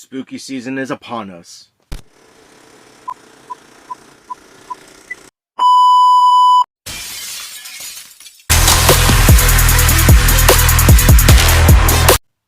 Spooky season is upon us.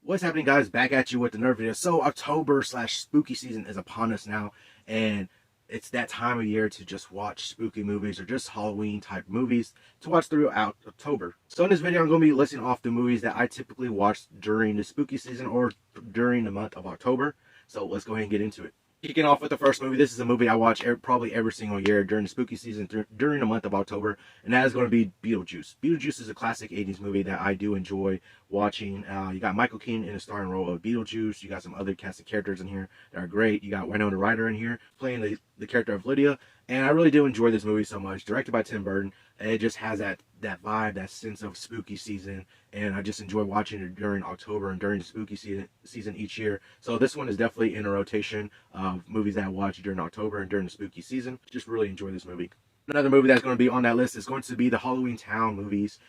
What's happening, guys? Back at you with another video. So October slash spooky season is upon us now, and it's that time of year to just watch spooky movies or just Halloween type movies to watch throughout October. So in this video, I'm going to be listing off the movies that I typically watch during the spooky season or during the month of October. So let's go ahead and get into it. Kicking off with the first movie, this is a movie I watch probably every single year during the spooky season, during the month of October, and that is going to be Beetlejuice. Beetlejuice is a classic 80s movie that I do enjoy watching. You got Michael Keaton in the starring role of Beetlejuice. You got some other cast of characters in here that are great. You got Winona Ryder in here playing the character of Lydia, and I really do enjoy this movie so much. Directed by Tim Burton, and it just has that vibe, that sense of spooky season, and I just enjoy watching it during October and during the spooky season each year. So this one is definitely in a rotation of movies that I watch during October and during the spooky season. Just really enjoy this movie. Another movie that's going to be on that list is going to be the Halloween Town movies.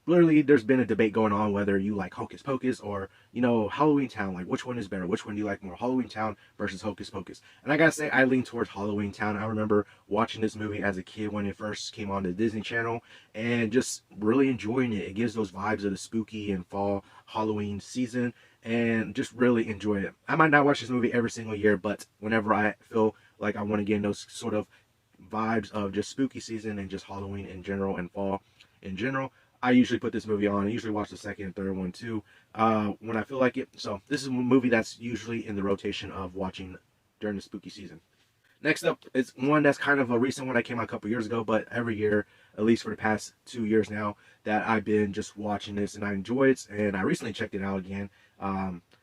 Literally, there's been a debate going on whether you like Hocus Pocus or, Halloween Town. Like, which one is better? Which one do you like more? Halloween Town versus Hocus Pocus. And I gotta say, I lean towards Halloween Town. I remember watching this movie as a kid when it first came on the Disney Channel and just really enjoying it. It gives those vibes of the spooky and fall Halloween season and just really enjoy it. I might not watch this movie every single year, but whenever I feel like I want to get in those sort of vibes of just spooky season and just Halloween in general and fall in general, I usually put this movie on. I usually watch the second and third one too when I feel like it. So this is a movie that's usually in the rotation of watching during the spooky season. Next up is one that's kind of a recent one that came out a couple years ago, but every year, at least for the past 2 years now, that I've been just watching this and I enjoy it, and I recently checked it out again.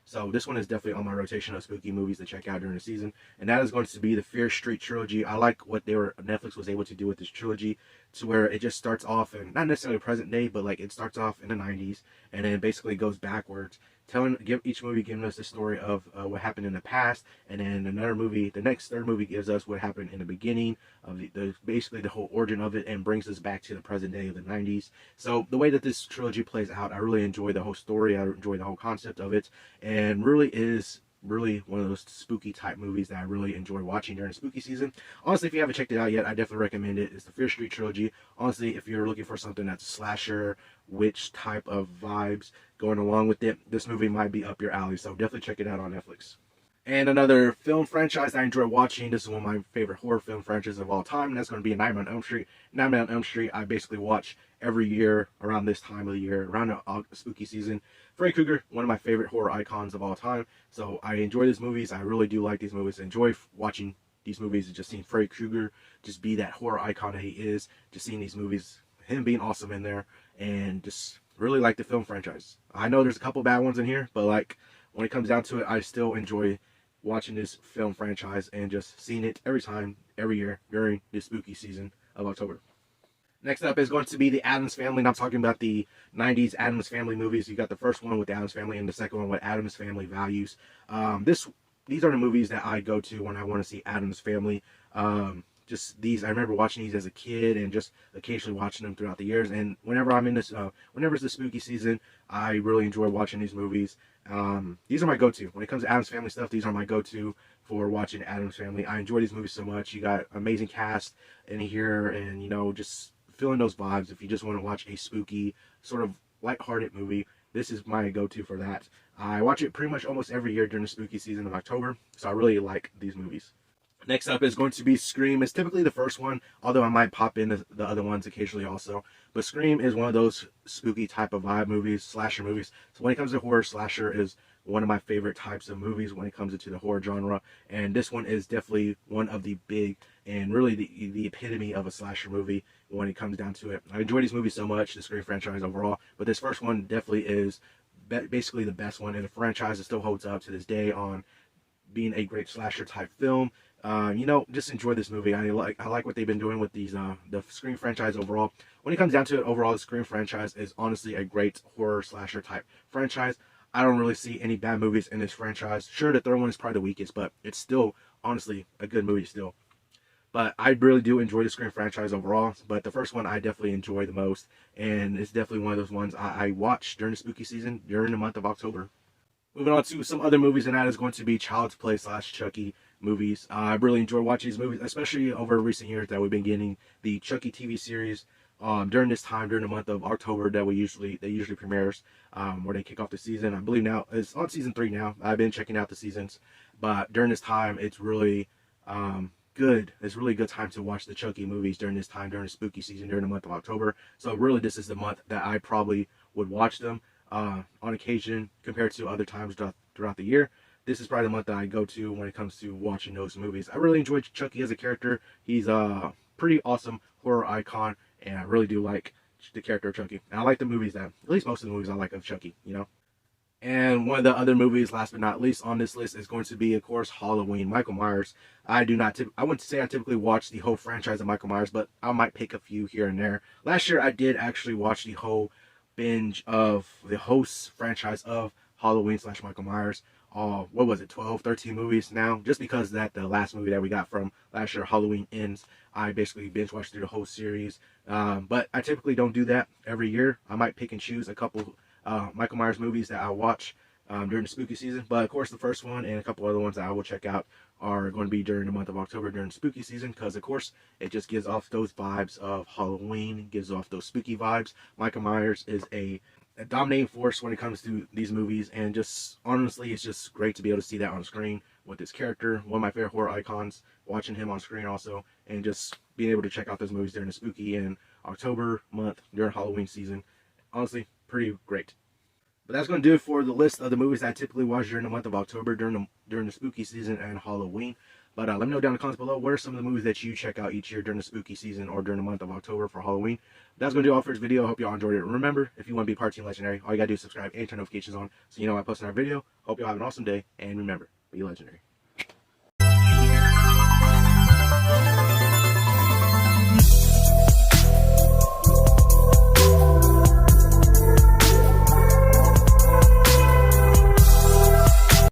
So this one is definitely on my rotation of spooky movies to check out during the season, and that is going to be the Fear Street trilogy. I like what Netflix was able to do with this trilogy, to where it just starts off in not necessarily present day, but like it starts off in the 90s and then basically goes backwards, each movie giving us the story of what happened in the past, and then the next third movie gives us what happened in the beginning of basically the whole origin of it, and brings us back to the present day of the 90s. So the way that this trilogy plays out, I really enjoy the whole story. I enjoy the whole concept of it, and really is one of those spooky type movies that I really enjoy watching during spooky season. Honestly, if you haven't checked it out yet, I definitely recommend it. It's the Fear Street trilogy. Honestly, if you're looking for something that's slasher, witch type of vibes going along with it, this movie might be up your alley. So definitely check it out on Netflix. And another film franchise I enjoy watching, this is one of my favorite horror film franchises of all time, and that's going to be Nightmare on Elm Street. Nightmare on Elm Street, I basically watch every year around this time of the year, around the spooky season. Freddy Krueger, one of my favorite horror icons of all time. So I enjoy these movies. I really do like these movies. I enjoy watching these movies and just seeing Freddy Krueger just be that horror icon that he is. Just seeing these movies, him being awesome in there, and just really like the film franchise. I know there's a couple bad ones in here, but like when it comes down to it, I still enjoy watching this film franchise and just seeing it every year during the spooky season of October. Next up is going to be the Addams Family, and I'm talking about the 90s Addams Family movies. You got the first one with the Addams Family and the second one with Addams Family Values. These are the movies that I go to when I want to see Addams Family. Just these, I remember watching these as a kid and just occasionally watching them throughout the years. And whenever I'm in this, whenever it's the spooky season, I really enjoy watching these movies. These are my go-to. When it comes to Addams Family stuff, these are my go-to for watching Addams Family. I enjoy these movies so much. You got amazing cast in here, and just feeling those vibes. If you just want to watch a spooky, sort of lighthearted movie, this is my go-to for that. I watch it pretty much almost every year during the spooky season of October, so I really like these movies. Next up is going to be Scream. It's typically the first one, although I might pop in the other ones occasionally also. But Scream is one of those spooky type of vibe movies, slasher movies. So when it comes to horror, slasher is one of my favorite types of movies when it comes into the horror genre. And this one is definitely one of the big and really the epitome of a slasher movie when it comes down to it. I enjoy these movies so much, the Scream franchise overall. But this first one definitely is basically the best one in the franchise. It still holds up to this day on being a great slasher type film. Just enjoy this movie. I like what they've been doing with these the Scream franchise overall. When it comes down to it, overall, the Scream franchise is honestly a great horror slasher type franchise. I don't really see any bad movies in this franchise. Sure, the third one is probably the weakest, but it's still honestly a good movie still. But I really do enjoy the Scream franchise overall. But the first one I definitely enjoy the most, and it's definitely one of those ones I watch during the spooky season during the month of October. Moving on to some other movies, and that is going to be Child's Play slash Chucky movies. I really enjoy watching these movies, especially over recent years that we've been getting the Chucky TV series during this time, during the month of October that they usually premieres, where they kick off the season. I believe now it's on season 3 now. I've been checking out the seasons, but during this time it's really good. It's really good time to watch the Chucky movies during this time, during the spooky season, during the month of October. So really, this is the month that I probably would watch them on occasion compared to other times throughout the year. This is probably the month that I go to when it comes to watching those movies. I really enjoy Chucky as a character. He's a pretty awesome horror icon, and I really do like the character of Chucky. And I like the movies at least most of the movies I like of Chucky, you know. And one of the other movies, last but not least on this list, is going to be, of course, Halloween. Michael Myers. I wouldn't say I typically watch the whole franchise of Michael Myers, but I might pick a few here and there. Last year, I did actually watch the whole binge of the host franchise of Halloween slash Michael Myers. What was it, 12, 13 movies now? Just because that the last movie that we got from last year, Halloween Ends, I basically binge watched through the whole series. But I typically don't do that every year. I might pick and choose a couple Michael Myers movies that I watch during the spooky season. But of course, the first one and a couple other ones that I will check out are going to be during the month of October during spooky season, because of course it just gives off those vibes of Halloween, gives off those spooky vibes. Michael Myers is a dominating force when it comes to these movies, and just honestly, it's just great to be able to see that on screen with this character, one of my favorite horror icons, watching him on screen also, and just being able to check out those movies during the spooky and October month during Halloween season. Honestly, pretty great. But that's going to do it for the list of the movies that I typically watch during the month of October, during the spooky season and Halloween. But let me know down in the comments below, what are some of the movies that you check out each year during the spooky season or during the month of October for Halloween. That's going to do all for this video. I hope y'all enjoyed it. Remember, if you want to be part of Team Legendary, all you got to do is subscribe and turn notifications on so you know I post another video. Hope y'all have an awesome day, and remember, be legendary.